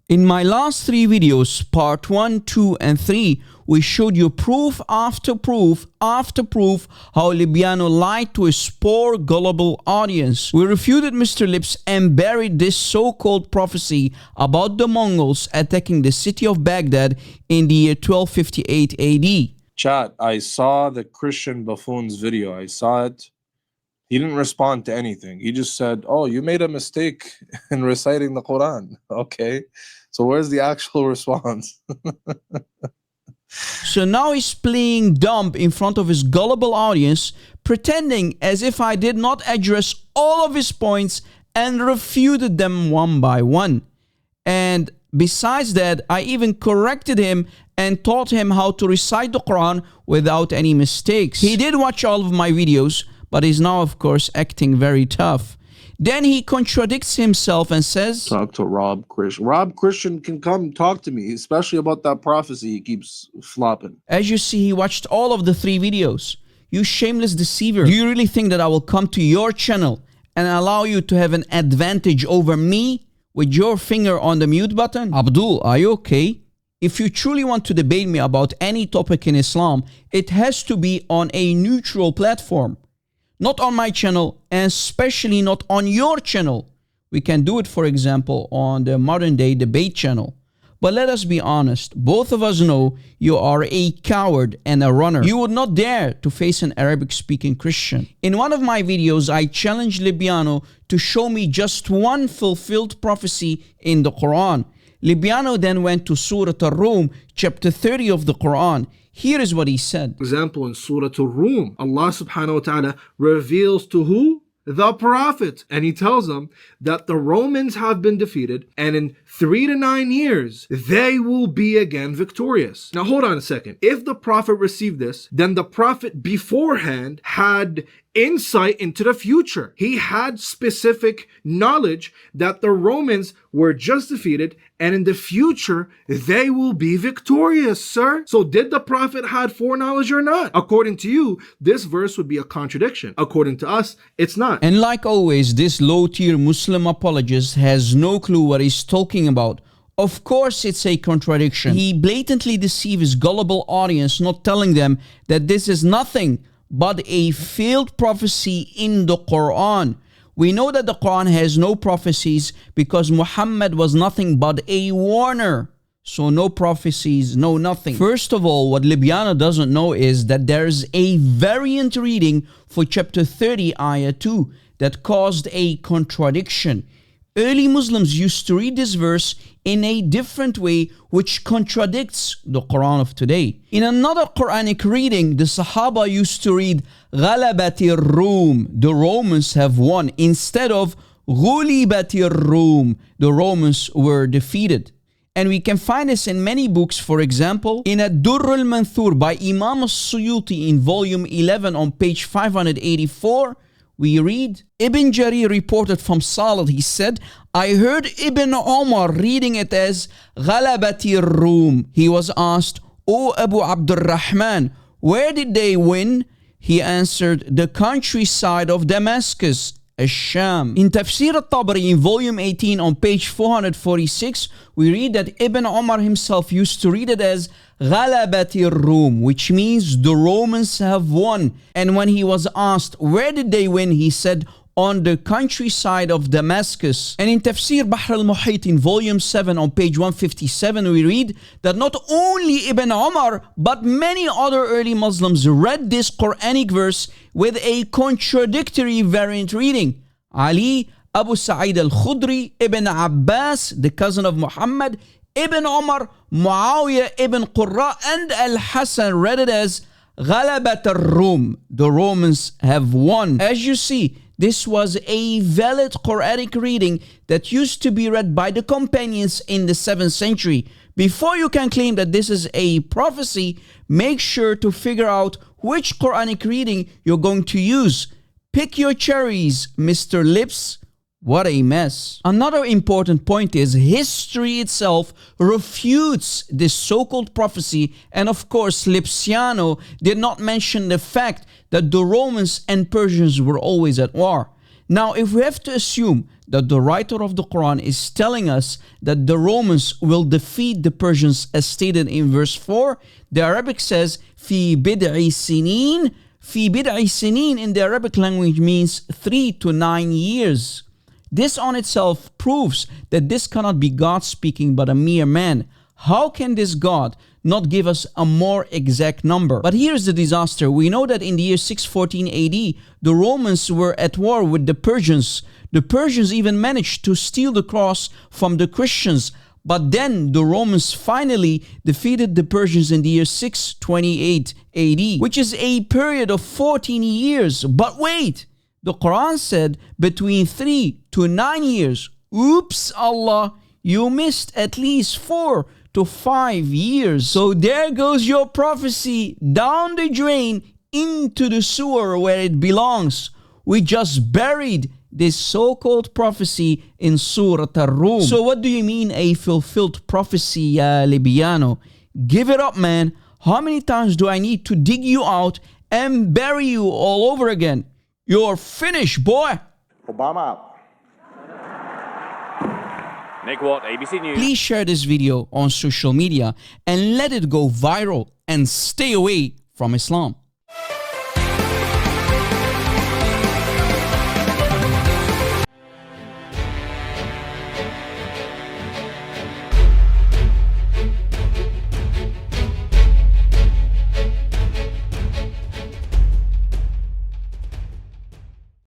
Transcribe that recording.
In my last 3 videos, part 1, 2 and 3, we showed you proof after proof after proof how Libyano lied to his poor gullible audience. We refuted Mr. Lips and buried this so-called prophecy about the Mongols attacking the city of Baghdad in the year 1258 AD. Chat, I saw the Christian buffoon's video. I saw it. He didn't respond to anything. He just said, oh, you made a mistake in reciting the Quran. Okay, so where's the actual response? So now he's playing dumb in front of his gullible audience, pretending as if I did not address all of his points and refuted them one by one. And besides that, I even corrected him and taught him how to recite the Quran without any mistakes. He did watch all of my videos, but he's now, of course, acting very tough. Then he contradicts himself and says, talk to Rob Christian. Rob Christian can come talk to me, especially about that prophecy he keeps flopping. As you see, he watched all of the 3 videos. You shameless deceiver. Do you really think that I will come to your channel and allow you to have an advantage over me with your finger on the mute button? Abdul, are you okay? If you truly want to debate me about any topic in Islam, it has to be on a neutral platform. Not on my channel, and especially not on your channel. We can do it, for example, on the modern day debate channel. But let us be honest, both of us know you are a coward and a runner. You would not dare to face an Arabic-speaking Christian. In one of my videos, I challenged Libyano to show me just one fulfilled prophecy in the Quran. Libyano then went to Surah Al-Rum, chapter 30 of the Quran. Here is what he said. Example, in Surah Al-Rum, Allah subhanahu wa ta'ala reveals to who? The Prophet. And he tells them that the Romans have been defeated and in 3 to 9 years, they will be again victorious. Now hold on a second. If the Prophet received this, then the Prophet beforehand had insight into the future. He had specific knowledge that the Romans were just defeated and in the future they will be victorious, sir. So did the Prophet had foreknowledge or not? According to you, this verse would be a contradiction. According to us, it's not. And like always, this low-tier Muslim apologist has no clue what he's talking about. Of course it's a contradiction. He blatantly deceives his gullible audience, not telling them that this is nothing but a failed prophecy in the Quran. We know that the Quran has no prophecies because Muhammad was nothing but a warner. So no prophecies, no nothing. First of all, what Libyano doesn't know is that there's a variant reading for chapter 30, ayah 2 that caused a contradiction. Early Muslims used to read this verse in a different way, which contradicts the Quran of today. In another Quranic reading, the Sahaba used to read Ghalabati Rum, the Romans have won, instead of Ghulibati Rum, the Romans were defeated. And we can find this in many books. For example, in Al-Dur Al-Manthur by Imam Suyuti in volume 11 on page 584, we read, Ibn Jarir reported from Salad, he said, I heard Ibn Omar reading it as Ghalabati Rum. He was asked, O Abu Abdurrahman, where did they win? He answered, the countryside of Damascus, Ash-Sham. In Tafsir Al-Tabari in volume 18 on page 446, we read that Ibn Omar himself used to read it as Ghalabati Rum, which means the Romans have won. And when he was asked, where did they win? He said, on the countryside of Damascus. And in Tafsir Bahr Al-Muhit in volume 7 on page 157, we read that not only Ibn Omar, but many other early Muslims read this Quranic verse with a contradictory variant reading. Ali, Abu Sa'id al-Khudri, Ibn Abbas, the cousin of Muhammad, Ibn Omar, Muawiyah ibn Qurra, and Al-Hasan read it as Ghalabat al-Rum, the Romans have won. As you see, this was a valid Quranic reading that used to be read by the companions in the 7th century. Before you can claim that this is a prophecy, make sure to figure out which Quranic reading you're going to use. Pick your cherries, Mr. Lips. What a mess. Another important point is history itself refutes this so-called prophecy, and of course Lipsiano did not mention the fact that the Romans and Persians were always at war. Now if we have to assume that the writer of the Quran is telling us that the Romans will defeat the Persians as stated in verse 4. The Arabic says, fi bid'i sinin. Fi bid'i sinin in the Arabic language means 3 to 9 years. This on itself proves that this cannot be God speaking but a mere man. How can this God not give us a more exact number? But here's the disaster. We know that in the year 614 AD, the Romans were at war with the Persians. The Persians even managed to steal the cross from the Christians. But then the Romans finally defeated the Persians in the year 628 AD, which is a period of 14 years. But wait, the Quran said between 3 to 9 years. Oops, Allah, you missed at least 4 to 5 years. So there goes your prophecy down the drain into the sewer where it belongs. We just buried this so-called prophecy in Surah Ar-Rum. So what do you mean a fulfilled prophecy, Libyano? Give it up, man. How many times do I need to dig you out and bury you all over again? You're finished, boy. Obama out. Nick Watt, ABC News. Please share this video on social media and let it go viral and stay away from Islam.